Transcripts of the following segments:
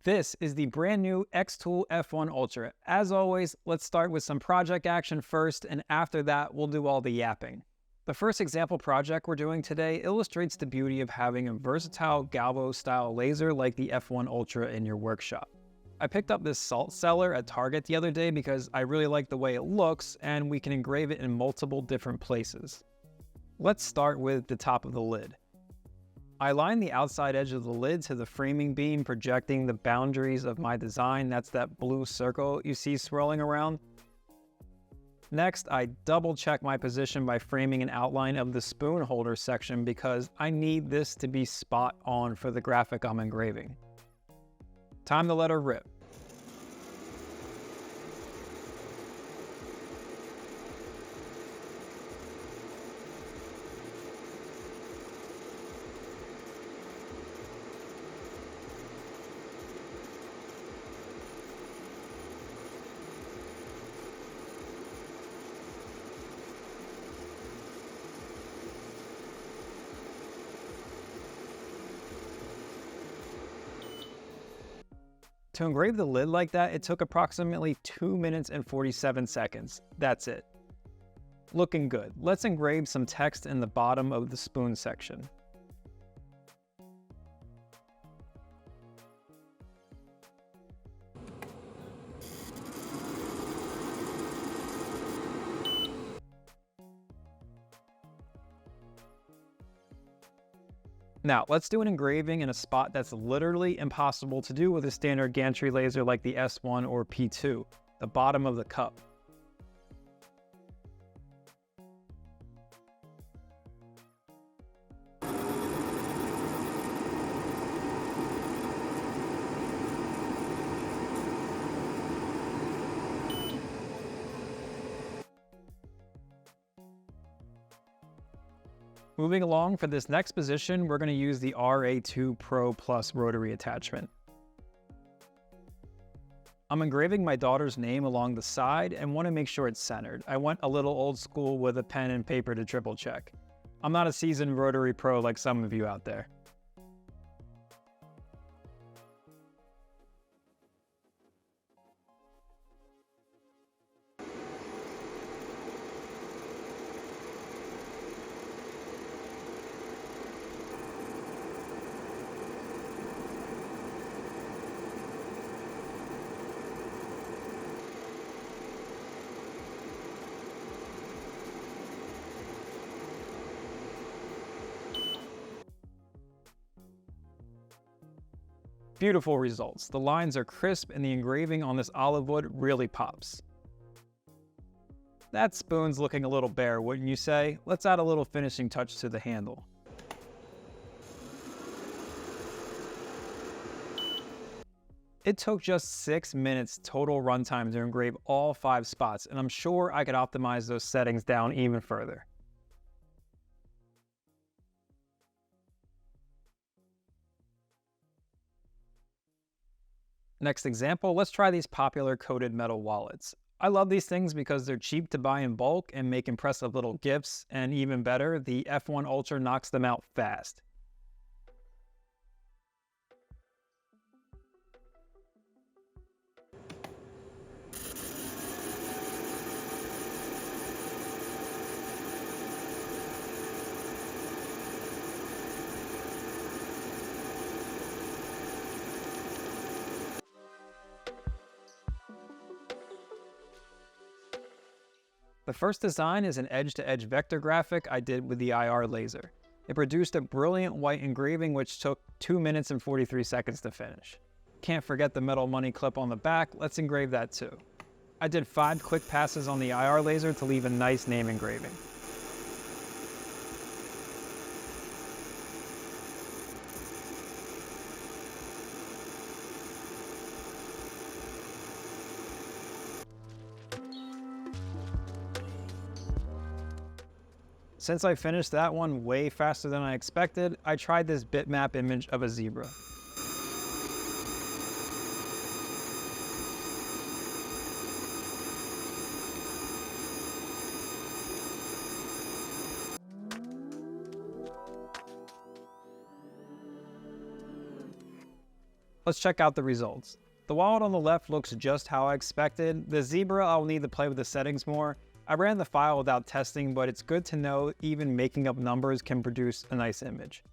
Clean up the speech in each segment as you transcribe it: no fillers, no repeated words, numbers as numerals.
This is the brand new xTool F1 Ultra. As always, let's start with some project action first, and after that, we'll do all the yapping. The first example project we're doing today illustrates the beauty of having a versatile galvo-style laser like the F1 Ultra in your workshop. I picked up this salt cellar at Target the other day because I really like the way it looks, and we can engrave it in multiple different places. Let's start with the top of the lid. I line the outside edge of the lid to the framing beam, projecting the boundaries of my design. That's that blue circle you see swirling around. Next, I double check my position by framing an outline of the spoon holder section because I need this to be spot on for the graphic I'm engraving. Time to let her rip. To engrave the lid like that, it took approximately 2 minutes and 47 seconds. That's it. Looking good. Let's engrave some text in the bottom of the spoon section. Now, let's do an engraving in a spot that's literally impossible to do with a standard gantry laser like the S1 or P2, the bottom of the cup. Moving along, for this next position, we're going to use the RA2 Pro Plus rotary attachment. I'm engraving my daughter's name along the side and want to make sure it's centered. I went a little old school with a pen and paper to triple check. I'm not a seasoned rotary pro like some of you out there. Beautiful results. The lines are crisp and the engraving on this olive wood really pops. That spoon's looking a little bare, wouldn't you say? Let's add a little finishing touch to the handle. It took just 6 minutes total runtime to engrave all 5 spots, and I'm sure I could optimize those settings down even further. Next example, let's try these popular coated metal wallets. I love these things because they're cheap to buy in bulk and make impressive little gifts, and even better, the F1 Ultra knocks them out fast. The first design is an edge-to-edge vector graphic I did with the IR laser. It produced a brilliant white engraving which took 2 minutes and 43 seconds to finish. Can't forget the metal money clip on the back, let's engrave that too. I did 5 quick passes on the IR laser to leave a nice name engraving. Since I finished that one way faster than I expected, I tried this bitmap image of a zebra. Let's check out the results. The wallet on the left looks just how I expected. The zebra, I'll need to play with the settings more. I ran the file without testing, but it's good to know even making up numbers can produce a nice image.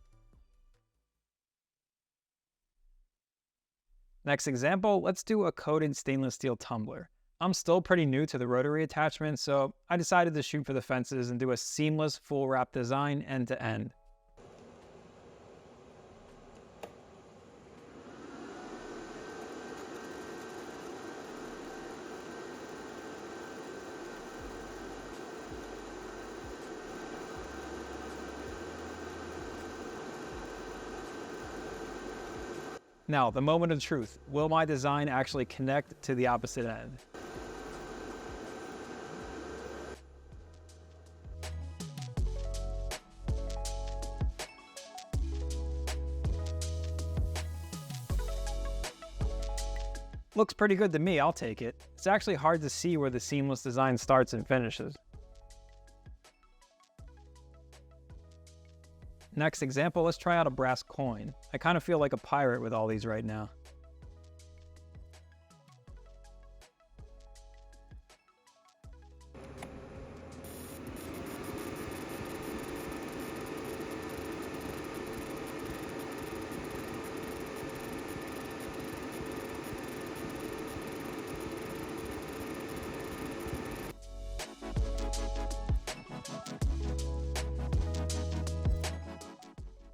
Next example, let's do a coated stainless steel tumbler. I'm still pretty new to the rotary attachment, so I decided to shoot for the fences and do a seamless full wrap design end to end. Now, the moment of truth. Will my design actually connect to the opposite end? Looks pretty good to me, I'll take it. It's actually hard to see where the seamless design starts and finishes. Next example, let's try out a brass coin. I kind of feel like a pirate with all these right now.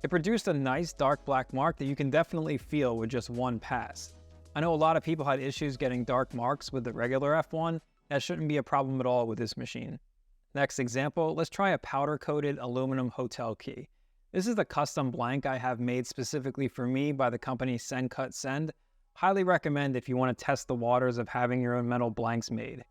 It produced a nice dark black mark that you can definitely feel with just one pass. I know a lot of people had issues getting dark marks with the regular F1. That shouldn't be a problem at all with this machine. Next example, let's try a powder-coated aluminum hotel key. This is the custom blank I have made specifically for me by the company Send Cut Send. Highly recommend if you want to test the waters of having your own metal blanks made.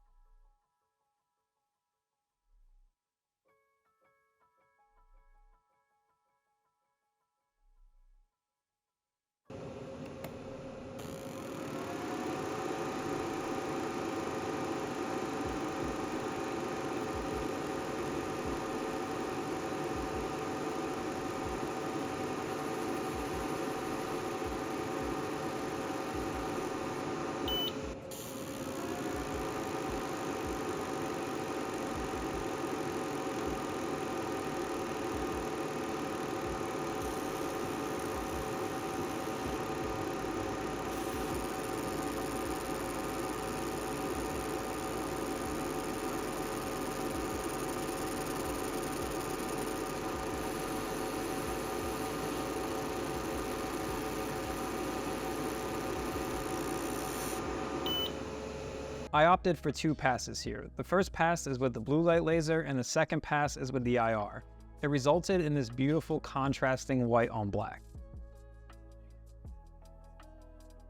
I opted for two passes here. The first pass is with the blue light laser and the second pass is with the IR. It resulted in this beautiful contrasting white on black.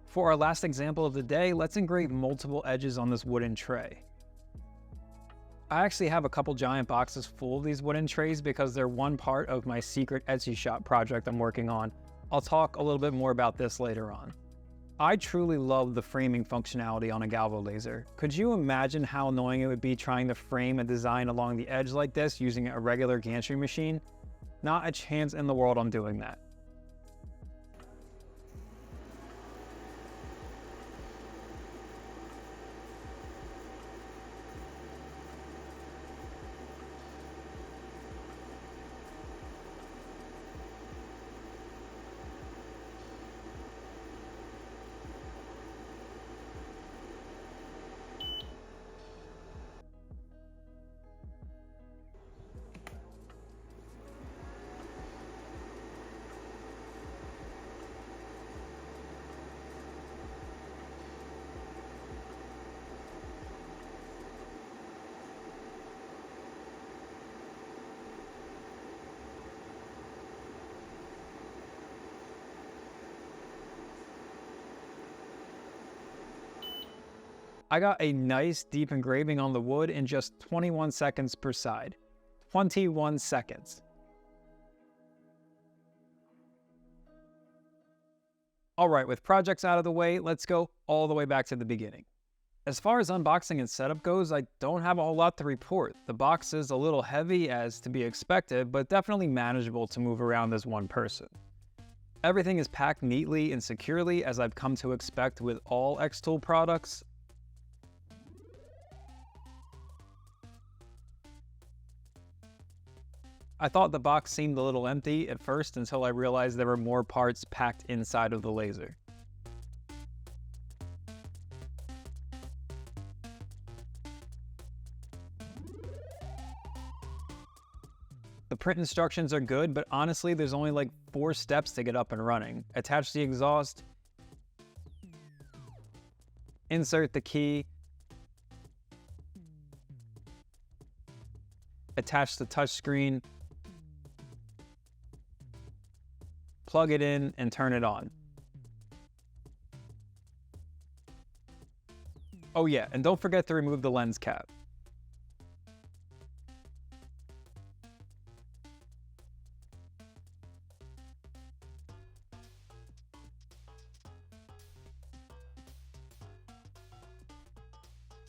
For our last example of the day, let's engrave multiple edges on this wooden tray. I actually have a couple giant boxes full of these wooden trays because they're one part of my secret Etsy shop project I'm working on. I'll talk a little bit more about this later on. I truly love the framing functionality on a Galvo laser. Could you imagine how annoying it would be trying to frame a design along the edge like this using a regular gantry machine? Not a chance in the world I'm doing that. I got a nice deep engraving on the wood in just 21 seconds per side. 21 seconds. Alright, with projects out of the way, let's go all the way back to the beginning. As far as unboxing and setup goes, I don't have a whole lot to report. The box is a little heavy as to be expected, but definitely manageable to move around as one person. Everything is packed neatly and securely, as I've come to expect with all xTool products. I thought the box seemed a little empty at first until I realized there were more parts packed inside of the laser. The print instructions are good, but honestly, there's only like 4 steps to get up and running. Attach the exhaust, insert the key, attach the touchscreen, plug it in, and turn it on. Oh yeah, and don't forget to remove the lens cap.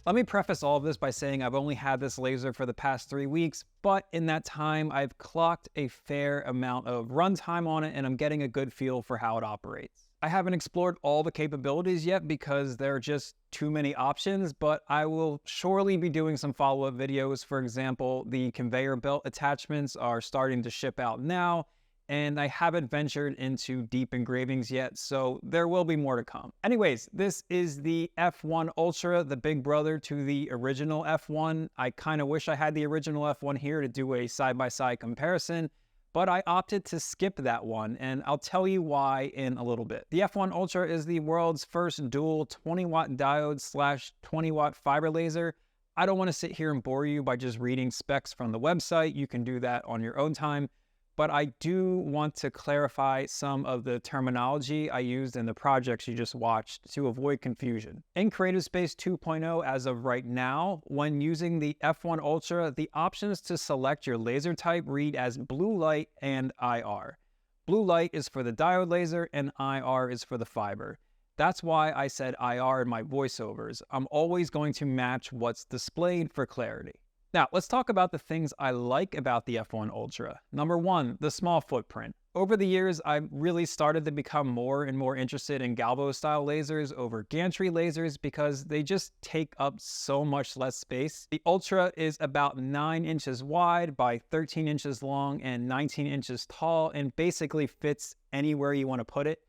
Let me preface all of this by saying I've only had this laser for the past 3 weeks, but in that time I've clocked a fair amount of runtime on it and I'm getting a good feel for how it operates. I haven't explored all the capabilities yet because there are just too many options, but I will surely be doing some follow-up videos. For example, the conveyor belt attachments are starting to ship out now, and I haven't ventured into deep engravings yet, so there will be more to come. Anyways, this is the F1 Ultra, the big brother to the original F1. I kind of wish I had the original F1 here to do a side-by-side comparison, but I opted to skip that one, and I'll tell you why in a little bit. The F1 Ultra is the world's first dual 20-watt diode / 20-watt fiber laser. I don't want to sit here and bore you by just reading specs from the website. You can do that on your own time. But I do want to clarify some of the terminology I used in the projects you just watched to avoid confusion. In CreativeSpace 2.0 as of right now, when using the F1 Ultra, the options to select your laser type read as blue light and IR. Blue light is for the diode laser and IR is for the fiber. That's why I said IR in my voiceovers. I'm always going to match what's displayed for clarity. Now, let's talk about the things I like about the F1 Ultra. Number 1, the small footprint. Over the years, I've really started to become more and more interested in galvo-style lasers over gantry lasers because they just take up so much less space. The Ultra is about 9 inches wide by 13 inches long and 19 inches tall and basically fits anywhere you want to put it.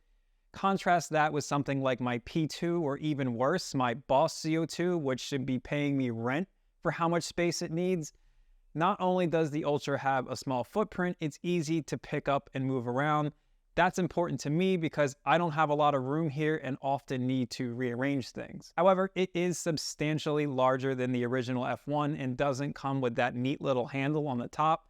Contrast that with something like my P2 or even worse, my Boss CO2, which should be paying me rent for how much space it needs. Not only does the Ultra have a small footprint, it's easy to pick up and move around. That's important to me because I don't have a lot of room here and often need to rearrange things. However, it is substantially larger than the original F1 and doesn't come with that neat little handle on the top.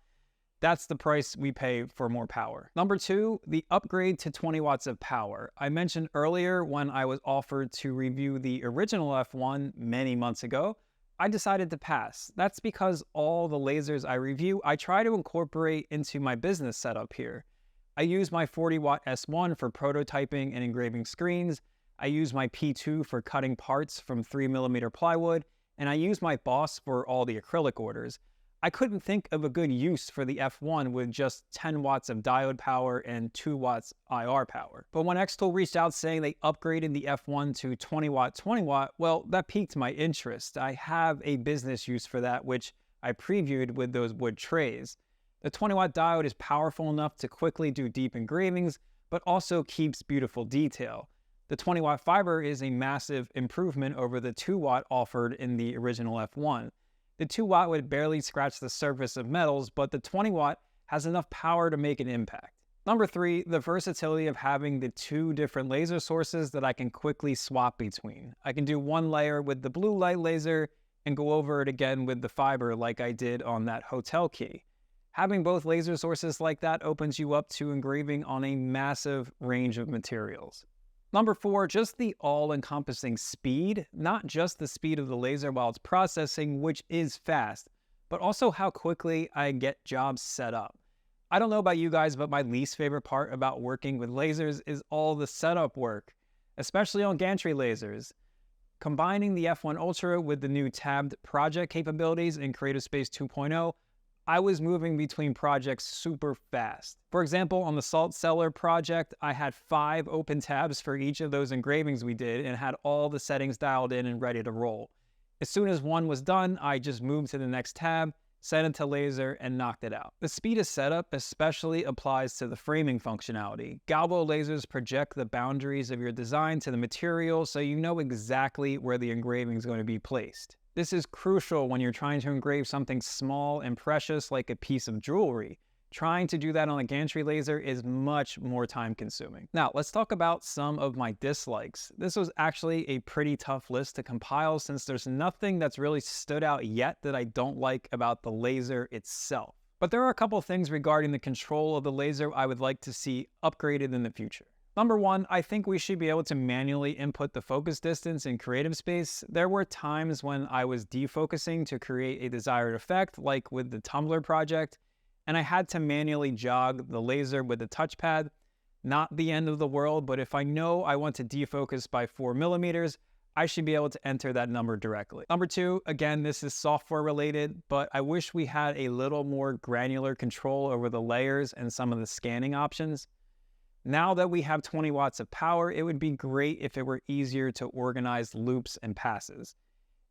That's the price we pay for more power. Number 2, the upgrade to 20 watts of power. I mentioned earlier when I was offered to review the original F1 many months ago, I decided to pass. That's because all the lasers I review, I try to incorporate into my business setup here. I use my 40-watt S1 for prototyping and engraving screens. I use my P2 for cutting parts from 3mm plywood, and I use my Boss for all the acrylic orders. I couldn't think of a good use for the F1 with just 10 watts of diode power and 2 watts IR power. But when xTool reached out saying they upgraded the F1 to 20 watt, well, that piqued my interest. I have a business use for that, which I previewed with those wood trays. The 20 watt diode is powerful enough to quickly do deep engravings, but also keeps beautiful detail. The 20 watt fiber is a massive improvement over the 2 watt offered in the original F1. The 2 watt would barely scratch the surface of metals, but the 20 watt has enough power to make an impact. Number 3, the versatility of having the 2 different laser sources that I can quickly swap between. I can do one layer with the blue light laser and go over it again with the fiber like I did on that hotel key. Having both laser sources like that opens you up to engraving on a massive range of materials. Number 4, just the all-encompassing speed, not just the speed of the laser while it's processing, which is fast, but also how quickly I get jobs set up. I don't know about you guys, but my least favorite part about working with lasers is all the setup work, especially on gantry lasers. Combining the F1 Ultra with the new tabbed project capabilities in CreativeSpace 2.0, I was moving between projects super fast. For example, on the salt cellar project, I had 5 open tabs for each of those engravings we did and had all the settings dialed in and ready to roll. As soon as one was done, I just moved to the next tab, set it to laser, and knocked it out. The speed of setup especially applies to the framing functionality. Galvo lasers project the boundaries of your design to the material so you know exactly where the engraving is going to be placed. This is crucial when you're trying to engrave something small and precious like a piece of jewelry. Trying to do that on a gantry laser is much more time consuming. Now, let's talk about some of my dislikes. This was actually a pretty tough list to compile since there's nothing that's really stood out yet that I don't like about the laser itself. But there are a couple things regarding the control of the laser I would like to see upgraded in the future. Number one, I think we should be able to manually input the focus distance in Creative Space. There were times when I was defocusing to create a desired effect, like with the Tumblr project, and I had to manually jog the laser with the touchpad. Not the end of the world, but if I know I want to defocus by 4 millimeters, I should be able to enter that number directly. Number two, again, this is software related, but I wish we had a little more granular control over the layers and some of the scanning options. Now that we have 20 watts of power, it would be great if it were easier to organize loops and passes.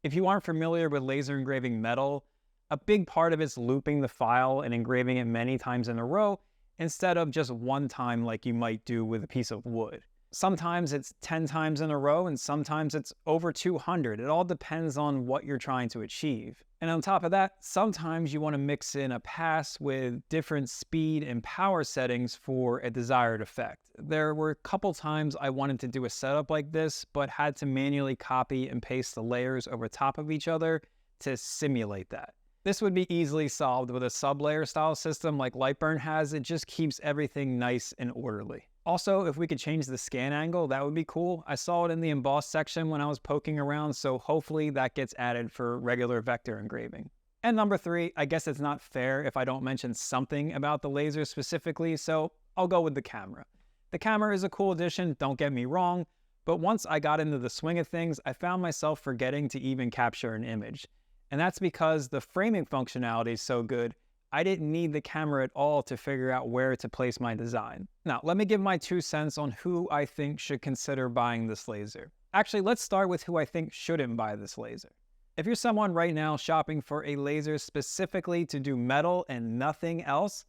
If you aren't familiar with laser engraving metal, a big part of it's looping the file and engraving it many times in a row instead of just one time like you might do with a piece of wood. Sometimes it's 10 times in a row and sometimes it's over 200. It all depends on what you're trying to achieve. And on top of that, sometimes you want to mix in a pass with different speed and power settings for a desired effect. There were a couple times I wanted to do a setup like this, but had to manually copy and paste the layers over top of each other to simulate that. This would be easily solved with a sublayer style system like Lightburn has. It just keeps everything nice and orderly. Also, if we could change the scan angle, that would be cool. I saw it in the emboss section when I was poking around, so hopefully that gets added for regular vector engraving. And number three, I guess it's not fair if I don't mention something about the laser specifically, so I'll go with the camera. The camera is a cool addition, don't get me wrong, but once I got into the swing of things, I found myself forgetting to even capture an image. And that's because the framing functionality is so good, I didn't need the camera at all to figure out where to place my design. Now, let me give my 2 cents on who I think should consider buying this laser. Actually, let's start with who I think shouldn't buy this laser. If you're someone right now shopping for a laser specifically to do metal and nothing else,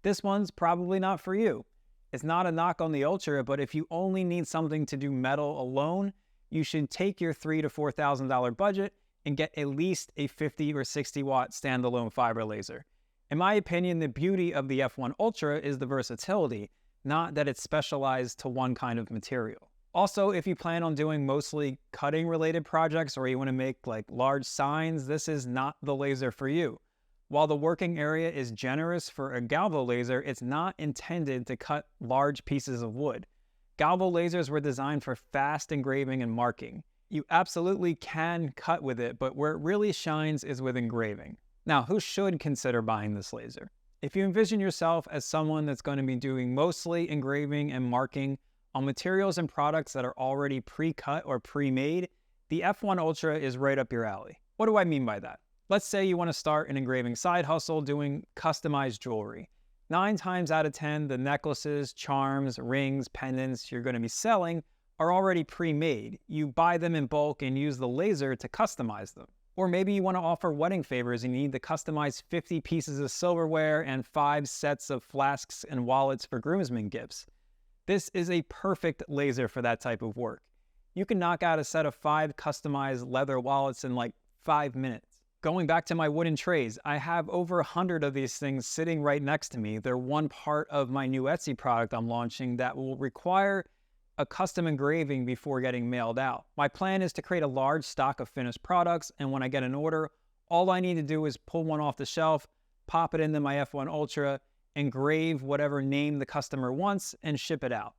this one's probably not for you. It's not a knock on the Ultra, but if you only need something to do metal alone, you should take your $3,000 to $4,000 budget and get at least a 50 or 60 watt standalone fiber laser. In my opinion, the beauty of the F1 Ultra is the versatility, not that it's specialized to one kind of material. Also, if you plan on doing mostly cutting related projects or you want to make like large signs, this is not the laser for you. While the working area is generous for a Galvo laser, it's not intended to cut large pieces of wood. Galvo lasers were designed for fast engraving and marking. You absolutely can cut with it, but where it really shines is with engraving. Now, who should consider buying this laser? If you envision yourself as someone that's going to be doing mostly engraving and marking on materials and products that are already pre-cut or pre-made, the F1 Ultra is right up your alley. What do I mean by that? Let's say you want to start an engraving side hustle doing customized jewelry. 9 times out of 10, the necklaces, charms, rings, pendants you're going to be selling are already pre-made. You buy them in bulk and use the laser to customize them. Or maybe you want to offer wedding favors and you need to customize 50 pieces of silverware and 5 sets of flasks and wallets for groomsmen gifts. This is a perfect laser for that type of work. You can knock out a set of 5 customized leather wallets in like 5 minutes. Going back to my wooden trays, I have over 100 of these things sitting right next to me. They're one part of my new Etsy product I'm launching that will require a custom engraving before getting mailed out. My plan is to create a large stock of finished products, and when I get an order, all I need to do is pull one off the shelf, pop it into my F1 Ultra, engrave whatever name the customer wants, and ship it out.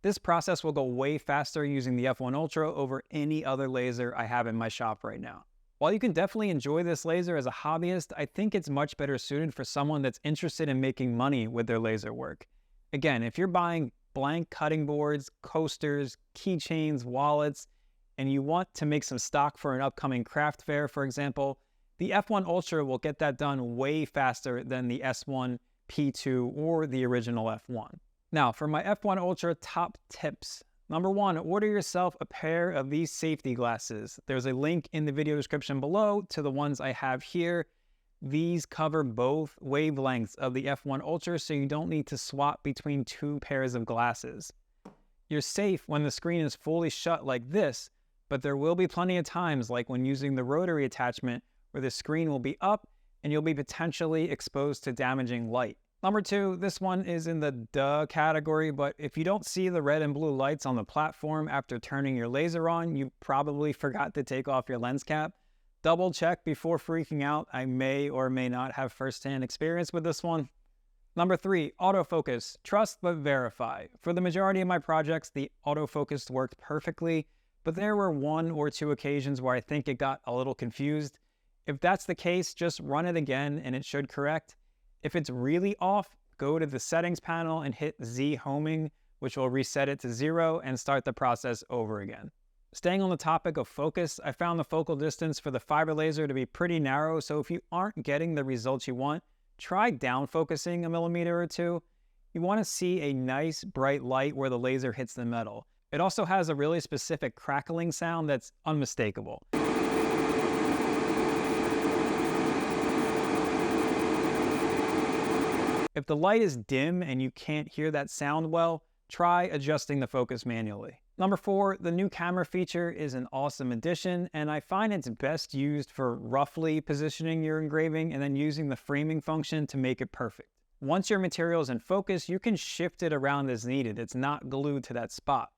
This process will go way faster using the F1 Ultra over any other laser I have in my shop right now. While you can definitely enjoy this laser as a hobbyist, I think it's much better suited for someone that's interested in making money with their laser work. Again, if you're buying blank cutting boards, coasters, keychains, wallets, and you want to make some stock for an upcoming craft fair, for example, The F1 Ultra will get that done way faster than the S1 P2 or the original F1. Now, for my F1 Ultra top tips. Number 1, order yourself a pair of these safety glasses. There's a link in the video description below to the ones I have here. These cover both wavelengths of the F1 Ultra, so you don't need to swap between 2 pairs of glasses. You're safe when the screen is fully shut like this, but there will be plenty of times, like when using the rotary attachment, where the screen will be up and you'll be potentially exposed to damaging light. Number 2, this one is in the duh category, but if you don't see the red and blue lights on the platform after turning your laser on, you probably forgot to take off your lens cap. Double check before freaking out. I may or may not have firsthand experience with this one. Number 3, autofocus. Trust but verify. For the majority of my projects, the autofocus worked perfectly, but there were 1 or 2 occasions where I think it got a little confused. If that's the case, just run it again and it should correct. If it's really off, go to the settings panel and hit Z homing, which will reset it to 0 and start the process over again. Staying on the topic of focus, I found the focal distance for the fiber laser to be pretty narrow, so if you aren't getting the results you want, try down focusing a millimeter or 2. You want to see a nice bright light where the laser hits the metal. It also has a really specific crackling sound that's unmistakable. If the light is dim and you can't hear that sound well, try adjusting the focus manually. Number 4, the new camera feature is an awesome addition, and I find it's best used for roughly positioning your engraving and then using the framing function to make it perfect. Once your material is in focus, you can shift it around as needed. It's not glued to that spot.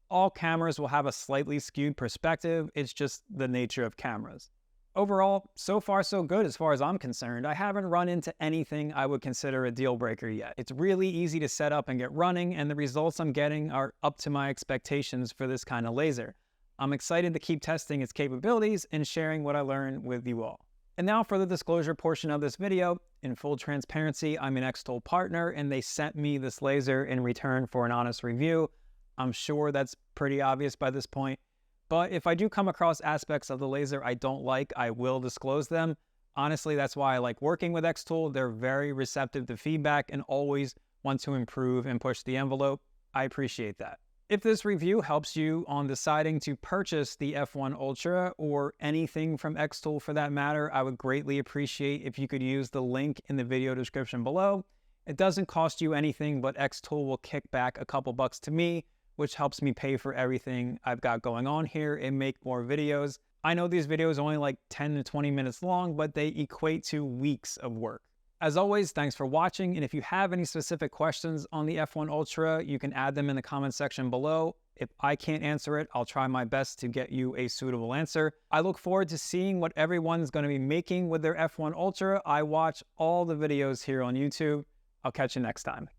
All cameras will have a slightly skewed perspective. It's just the nature of cameras. Overall, so far so good as far as I'm concerned. I haven't run into anything I would consider a deal breaker yet. It's really easy to set up and get running, and the results I'm getting are up to my expectations for this kind of laser. I'm excited to keep testing its capabilities and sharing what I learn with you all. And now for the disclosure portion of this video. In full transparency, I'm an xTool partner, and they sent me this laser in return for an honest review. I'm sure that's pretty obvious by this point. But if I do come across aspects of the laser I don't like, I will disclose them. Honestly, that's why I like working with xTool. They're very receptive to feedback and always want to improve and push the envelope. I appreciate that. If this review helps you on deciding to purchase the F1 Ultra or anything from xTool for that matter, I would greatly appreciate if you could use the link in the video description below. It doesn't cost you anything, but xTool will kick back a couple bucks to me, which helps me pay for everything I've got going on here and make more videos. I know these videos are only like 10 to 20 minutes long, but they equate to weeks of work. As always, thanks for watching, and if you have any specific questions on the F1 Ultra, you can add them in the comment section below. If I can't answer it, I'll try my best to get you a suitable answer. I look forward to seeing what everyone's going to be making with their F1 Ultra. I watch all the videos here on YouTube. I'll catch you next time.